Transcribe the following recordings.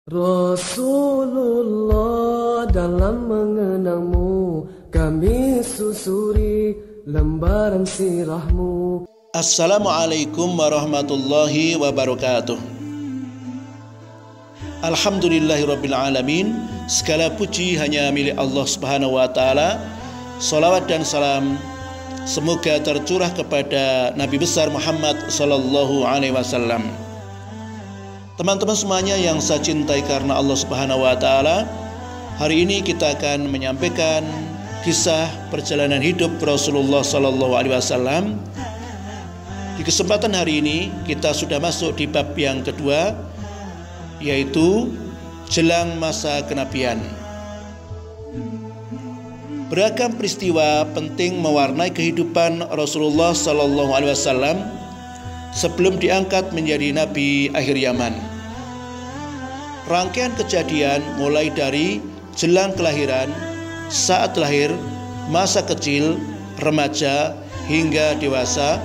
Rasulullah, dalam mengenangmu kami susuri lembaran sirahmu. Assalamualaikum warahmatullahi wabarakatuh. Alhamdulillahirabbil alamin. Segala puji hanya milik Allah Subhanahu wa taala. Salawat dan salam semoga tercurah kepada Nabi besar Muhammad sallallahu alaihi wasallam. Teman-teman semuanya yang saya cintai karena Allah Subhanahu wa taala, hari ini kita akan menyampaikan kisah perjalanan hidup Rasulullah sallallahu alaihi wasallam. Di kesempatan hari ini kita sudah masuk di bab yang kedua, yaitu jelang masa kenabian. Beragam peristiwa penting mewarnai kehidupan Rasulullah sallallahu alaihi wasallam sebelum diangkat menjadi nabi akhir zaman. Rangkaian kejadian mulai dari jelang kelahiran, saat lahir, masa kecil, remaja hingga dewasa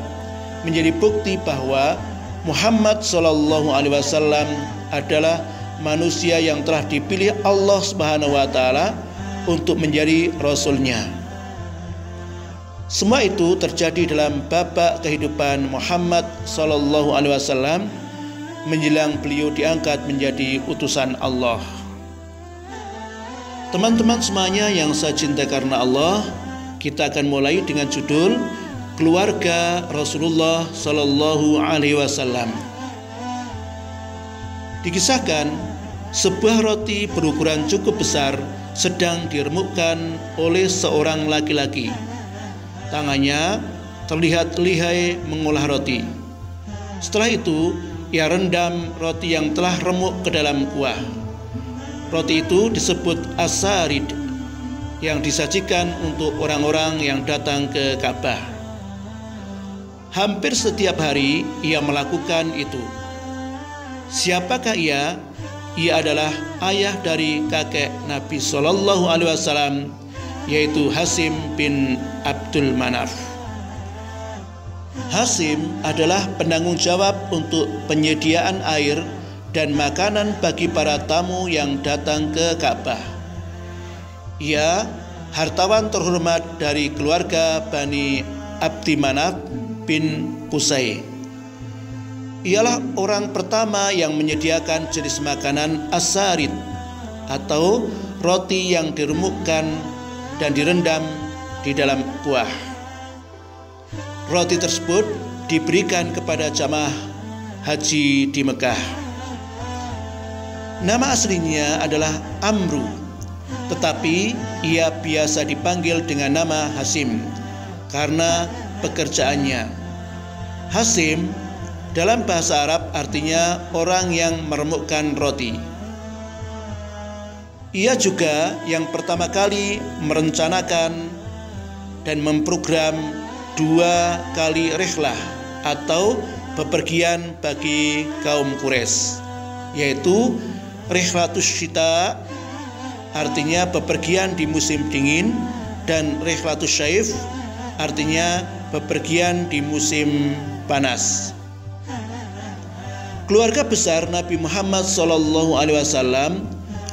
menjadi bukti bahwa Muhammad sallallahu alaihi wasallam adalah manusia yang telah dipilih Allah Subhanahu wa taala untuk menjadi rasulnya. Semua itu terjadi dalam babak kehidupan Muhammad sallallahu alaihi wasallam menjelang beliau diangkat menjadi utusan Allah. Teman-teman semuanya yang saya cintai karena Allah, kita akan mulai dengan judul Keluarga Rasulullah sallallahu alaihi wasallam. Dikisahkan sebuah roti berukuran cukup besar sedang diremukkan oleh seorang laki-laki. Tangannya terlihat lihai mengolah roti. Setelah itu ia rendam roti yang telah remuk ke dalam kuah. Roti itu disebut as-sarid, yang disajikan untuk orang-orang yang datang ke Ka'bah. Hampir setiap hari ia melakukan itu. Siapakah ia? Ia adalah ayah dari kakek Nabi Shallallahu Alaihi Wasallam, yaitu Hashim bin Abdul Manaf. Hashim adalah penanggung jawab untuk penyediaan air dan makanan bagi para tamu yang datang ke Ka'bah. Ia hartawan terhormat dari keluarga Bani Abdi Manaf bin Qusay. Ialah orang pertama yang menyediakan jenis makanan as-sarid atau roti yang diremukkan dan direndam di dalam kuah. Roti tersebut diberikan kepada jamaah haji di Mekah. Nama aslinya adalah Amru, tetapi ia biasa dipanggil dengan nama Hashim karena pekerjaannya. Hashim dalam bahasa Arab artinya orang yang meremukkan roti. Ia juga yang pertama kali merencanakan dan memprogram 2 kali rihlah atau bepergian bagi kaum Quraisy, yaitu rihlatus syita artinya bepergian di musim dingin, dan rihlatus syaif artinya bepergian di musim panas. Keluarga besar Nabi Muhammad sallallahu alaihi wasallam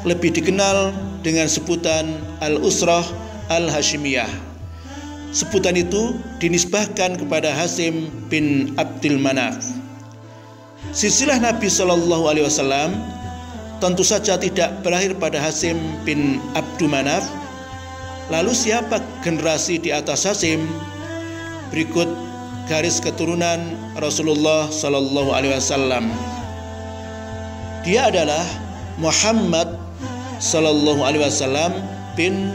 lebih dikenal dengan sebutan Al-Usrah Al-Hashimiyah. Sebutan itu dinisbahkan kepada Hashim bin Abdul Manaf. Silsilah Nabi sallallahu alaihi wasallam tentu saja tidak berakhir pada Hashim bin Abdul Manaf. Lalu siapa generasi di atas Hashim? Berikut garis keturunan Rasulullah sallallahu alaihi wasallam. Dia adalah Muhammad sallallahu alaihi wasallam bin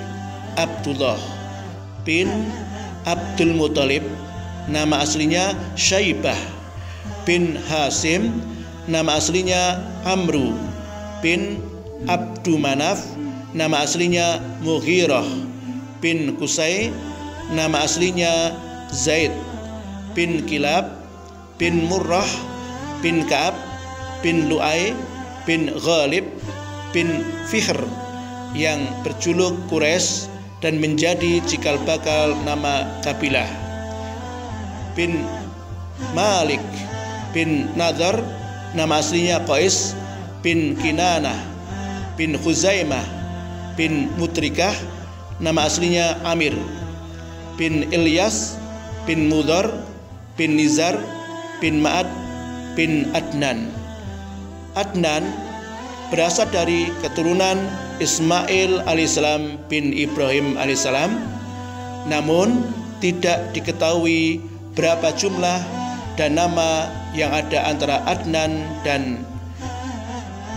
Abdullah bin Abdul Muthalib, nama aslinya Syaibah bin Hashim, nama aslinya Amru bin Abdu Manaf, nama aslinya Mughirah bin Qusay, nama aslinya Zaid bin Kilab bin Murrah bin Ka'ab bin Lu'ay bin Ghalib bin Fihr, yang berjuluk Quraisy dan menjadi cikal bakal nama kabilah. Bin Malik bin Nadhr, nama aslinya Qais bin Kinanah bin Khuzaimah bin Mutrikah, nama aslinya Amir, bin Ilyas bin Mudhar bin Nizar bin Ma'ad bin Adnan. Adnan berasal dari keturunan Ismail alaihissalam bin Ibrahim alaihissalam, namun tidak diketahui berapa jumlah dan nama yang ada antara Adnan dan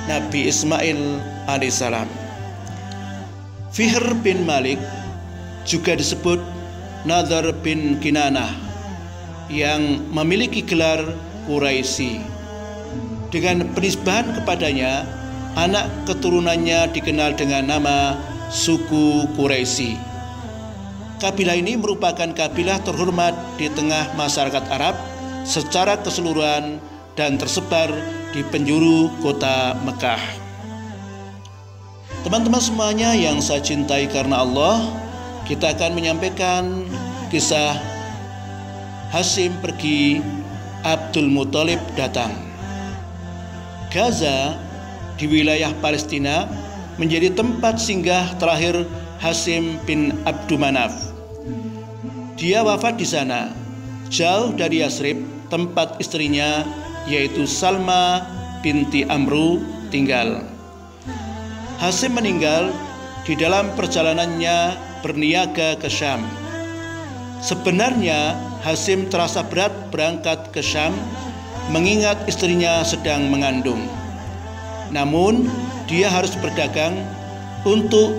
Nabi Ismail alaihissalam. Fihr bin Malik juga disebut Nadhr bin Kinanah yang memiliki gelar Quraisy. Dengan penisbahan kepadanya, anak keturunannya dikenal dengan nama suku Quraisy. Kabilah ini merupakan kabilah terhormat di tengah masyarakat Arab secara keseluruhan dan tersebar di penjuru kota Mekah. Teman-teman semuanya yang saya cintai karena Allah, kita akan menyampaikan kisah Hashim pergi, Abdul Muthalib datang. Gaza di wilayah Palestina menjadi tempat singgah terakhir Hashim bin Abdul Manaf. Dia wafat di sana, jauh dari Yasrib, tempat istrinya yaitu Salma binti Amru tinggal. Hashim meninggal di dalam perjalanannya berniaga ke Syam. Sebenarnya Hashim terasa berat berangkat ke Syam mengingat istrinya sedang mengandung. Namun dia harus berdagang untuk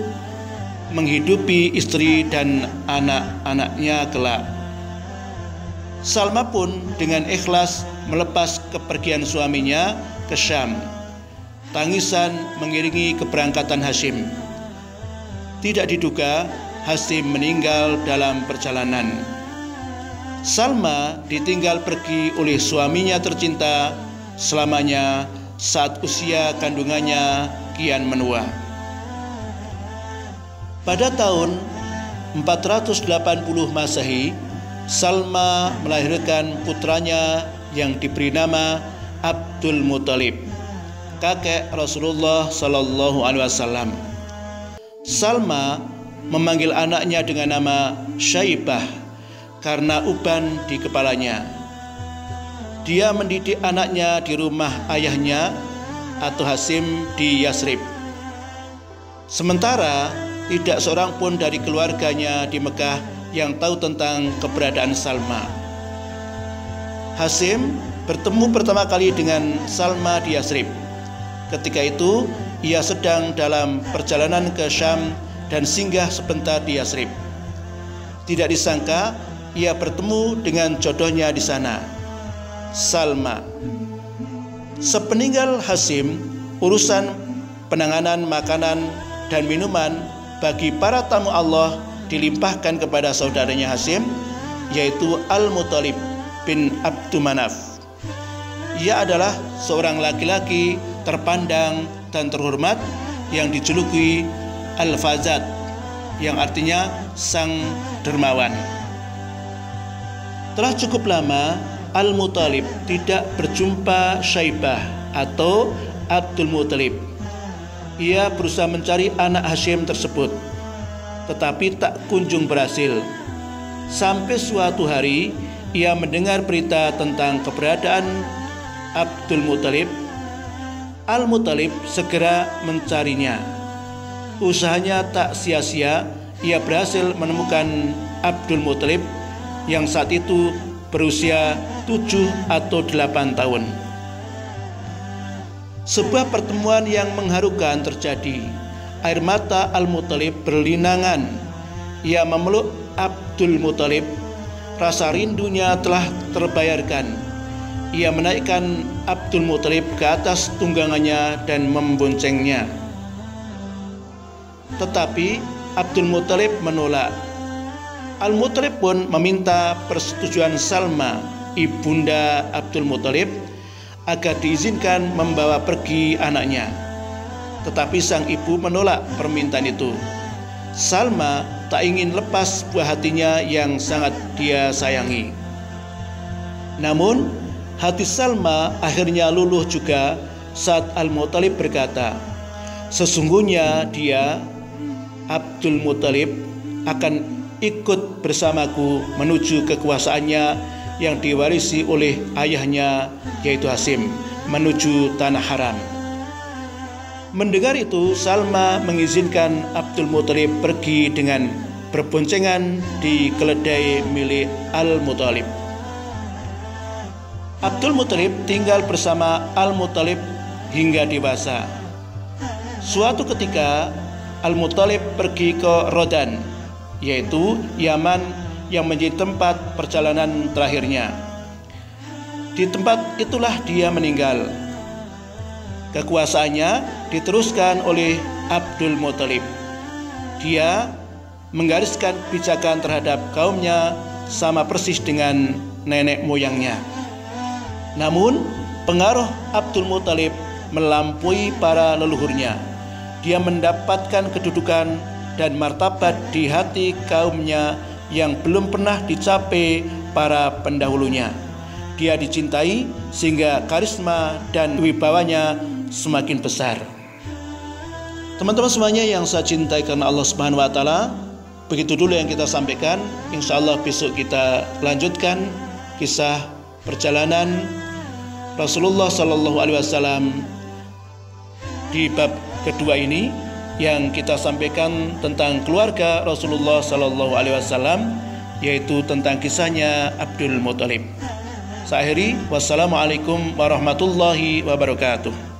menghidupi istri dan anak-anaknya kelak. Salma pun dengan ikhlas melepas kepergian suaminya ke Syam. Tangisan mengiringi keberangkatan Hashim. Tidak diduga Hashim meninggal dalam perjalanan. Salma ditinggal pergi oleh suaminya tercinta selamanya saat usia kandungannya kian menua. Pada tahun 480 Masehi, Salma melahirkan putranya yang diberi nama Abdul Muthalib, kakek Rasulullah Sallallahu Alaihi Wasallam. Salma memanggil anaknya dengan nama Syaibah karena uban di kepalanya. Dia mendidik anaknya di rumah ayahnya atau Hashim di Yasrib. Sementara tidak seorang pun dari keluarganya di Mekah yang tahu tentang keberadaan Salma. Hashim bertemu pertama kali dengan Salma di Yasrib. Ketika itu ia sedang dalam perjalanan ke Syam dan singgah sebentar di Yasrib. Tidak disangka ia bertemu dengan jodohnya di sana, Salma. Sepeninggal Hashim, urusan penanganan makanan dan minuman bagi para tamu Allah dilimpahkan kepada saudaranya Hashim, yaitu Al-Muthalib bin Abdul Manaf. Ia adalah seorang laki-laki terpandang dan terhormat yang dijuluki Al-Fazat, yang artinya sang dermawan. Telah cukup lama Al-Muthalib tidak berjumpa Syaibah atau Abdul Muthalib. Ia berusaha mencari anak Hashim tersebut, tetapi tak kunjung berhasil. Sampai suatu hari ia mendengar berita tentang keberadaan Abdul Muthalib. Al-Muthalib segera mencarinya. Usahanya tak sia-sia, ia berhasil menemukan Abdul Muthalib yang saat itu berusia 7 atau 8 tahun. Sebuah pertemuan yang mengharukan terjadi. Air mata Al-Muthalib berlinangan. Ia memeluk Abdul Muthalib. Rasa rindunya telah terbayarkan. Ia menaikkan Abdul Muthalib ke atas tunggangannya dan memboncengnya. Tetapi Abdul Muthalib menolak. Al-Muthalib pun meminta persetujuan Salma, ibunda Abdul Muthalib, agar diizinkan membawa pergi anaknya. Tetapi sang ibu menolak permintaan itu. Salma tak ingin lepas buah hatinya yang sangat dia sayangi. Namun hati Salma akhirnya luluh juga saat Al-Muthalib berkata, sesungguhnya dia, Abdul Muthalib, akan ikut bersamaku menuju kekuasaannya yang diwarisi oleh ayahnya yaitu Hashim, menuju tanah haram. Mendengar itu, Salma mengizinkan Abdul Muthalib pergi dengan berboncengan di keledai milik Al-Muthalib. Abdul Muthalib tinggal bersama Al-Muthalib hingga dewasa. Suatu ketika Al-Muthalib pergi ke Rodan, yaitu Yaman, yang menjadi tempat perjalanan terakhirnya. Di tempat itulah dia meninggal. Kekuasaannya diteruskan oleh Abdul Muthalib. Dia menggariskan kebijakan terhadap kaumnya sama persis dengan nenek moyangnya. Namun pengaruh Abdul Muthalib melampaui para leluhurnya. Dia mendapatkan kedudukan dan martabat di hati kaumnya yang belum pernah dicapai para pendahulunya. Dia dicintai sehingga karisma dan wibawanya semakin besar. Teman-teman semuanya yang saya cintai karena Allah Subhanahu wa taala, begitu dulu yang kita sampaikan. Insya Allah besok kita lanjutkan kisah perjalanan Rasulullah Sallallahu Alaihi Wasallam di bab kedua ini, yang kita sampaikan tentang keluarga Rasulullah Sallallahu Alaihi Wasallam, yaitu tentang kisahnya Abdul Muthalib. Saya akhiri, wassalamualaikum warahmatullahi wabarakatuh.